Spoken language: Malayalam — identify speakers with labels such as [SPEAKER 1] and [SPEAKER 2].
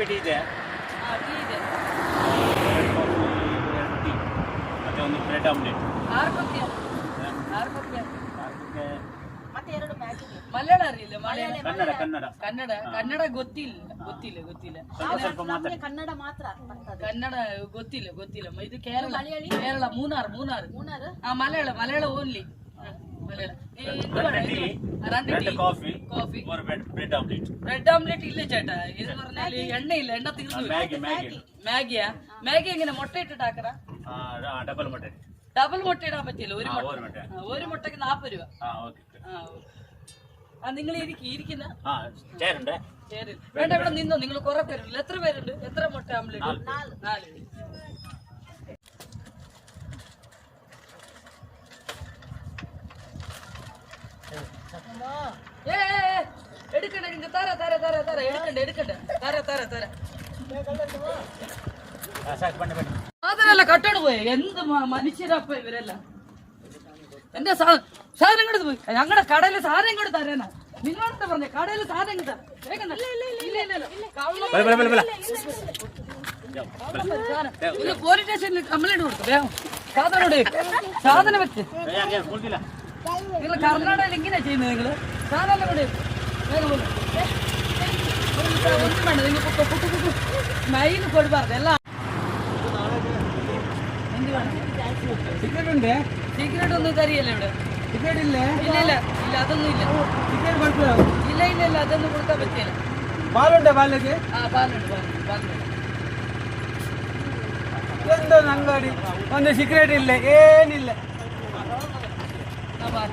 [SPEAKER 1] ಕಾಫಿ ಟೀ ಇದೆ,
[SPEAKER 2] ಟೀ ಇದೆ.
[SPEAKER 1] ಟೀ ಮತ್ತೆ ಒಂದು ಬ್ರೆಡ್ ಆಮ್ಲೆಟ್.
[SPEAKER 2] 6 ಕೊಡ್ತೀಯ? 6 ಕೊಡ್ತೀಯ?
[SPEAKER 3] ಮತ್ತೆ 2 ಮ್ಯಾಗಿ.
[SPEAKER 2] ಮಲಯಾಳ ಅರಿಯಿಲ್ಲ? ಮಲಯಾಳ
[SPEAKER 1] ಕನ್ನಡ ಕನ್ನಡ
[SPEAKER 2] ಕನ್ನಡ ಕನ್ನಡ ಗೊತ್ತಿಲ್ಲ ಗೊತ್ತಿಲ್ಲ ಗೊತ್ತಿಲ್ಲ.
[SPEAKER 1] ಸ್ವಲ್ಪ ಮಾತಾಡಿ.
[SPEAKER 3] ಕನ್ನಡ ಮಾತ್ರ ಬರ್ತದೆ.
[SPEAKER 2] ಕನ್ನಡ ಗೊತ್ತಿಲ್ಲ ಗೊತ್ತಿಲ್ಲ. ಇದು ಕೇರಳ
[SPEAKER 3] ಮಲಯಾಳಿ?
[SPEAKER 2] ಕೇರಳ ಮೂನಾರ್ ಮೂನಾರ್. ಮಲಯಾಳ ಮಲಯಾಳ ಓನ್ಲಿ ಮಲಯಾಳ.
[SPEAKER 1] രണ്ട് കോഫി
[SPEAKER 2] ಕಾಫಿ
[SPEAKER 1] ഒരു ബ്രെഡ് ഓംലെറ്റ്.
[SPEAKER 2] ബ്രെഡ് ഓംലെറ്റ് ഇല്ല ചേട്ടാ. ഇത് പറഞ്ഞാല് എണ്ണയില്ല, എണ്ണ തീർന്നു.
[SPEAKER 1] Maggi Maggi
[SPEAKER 2] മാഗിയാ? മാഗി എങ്ങനെ മുട്ട ഇട്ടിട്ട് ആക്കറ?
[SPEAKER 1] ഡബിൾ മുട്ട.
[SPEAKER 2] ഡബിൾ മുട്ട ഇടാൻ പറ്റില്ല. ഒരു മുട്ട,
[SPEAKER 1] ഒരു മുട്ട.
[SPEAKER 2] ഒരു മുട്ടക്ക് 40 രൂപ. നിങ്ങൾ ഇരിക്കുന്ന
[SPEAKER 1] ചേരുണ്ട്.
[SPEAKER 2] ശരി വേണ്ട, ഇവിടെ നിന്നോ. നിങ്ങൾ കുറെ പേരുണ്ട്. എത്ര പേരുണ്ട്? എത്ര മുട്ട ഓംലെറ്റ്? 4. എടുക്കണ്ട, നിങ്ങ തര തര തര തര എടുക്കണ്ട എടുക്കണ്ട തര തര തര. സാധനമല്ല കട്ടോട് പോയി. എന്ത് മനുഷ്യരപ്പ ഇവരെല്ലാം. എന്റെ സാധനം ഇങ്ങോട്ട് പോയി. ഞങ്ങളുടെ കടയിലെ സാധനം ഇങ്ങോട്ട് തരാനാ. നിങ്ങളടുത്ത് പറഞ്ഞ കടയിലെ സാധനം ഇങ്ങോട്ട് വേഗം. പോലീസ് സ്റ്റേഷനിൽ കംപ്ലൈന്റ് കൊടുത്തു. വേഗം സാധനം വെച്ച്. നിങ്ങൾ കർണാടകയിൽ ഇങ്ങനെ ചെയ്യുന്നത്. നിങ്ങൾ സാധനം കൂടെ വേഗം ഒന്നും വേണ്ട. നിങ്ങൾ മൈൽ കൊടുപ്പാർന്ന് എല്ലാം. എന്ത് വേണം?
[SPEAKER 4] ടിക്കറ്റ് ഉണ്ട്.
[SPEAKER 2] സിഗരറ്റ് ഒന്നും തരികയല്ലേ ഇവിടെ?
[SPEAKER 4] ടിക്കറ്റ് ഇല്ലേ?
[SPEAKER 2] ഇല്ല ഇല്ല ഇല്ല, അതൊന്നും ഇല്ല.
[SPEAKER 4] ടിക്കറ്റ് കൊടുക്കോ?
[SPEAKER 2] ഇല്ല ഇല്ല ഇല്ല, അതൊന്നും കൊടുക്കാൻ പറ്റില്ല.
[SPEAKER 4] പാലുണ്ടോ? പാലൊക്കെ
[SPEAKER 2] പാലുണ്ട് പാലുണ്ട്.
[SPEAKER 4] എന്തോ ಅಂಗಡಿ ಒಂದು ಸಿಗರೇಟ್ ಇಲ್ಲ, ಏನಿಲ್ಲ.
[SPEAKER 2] പാല്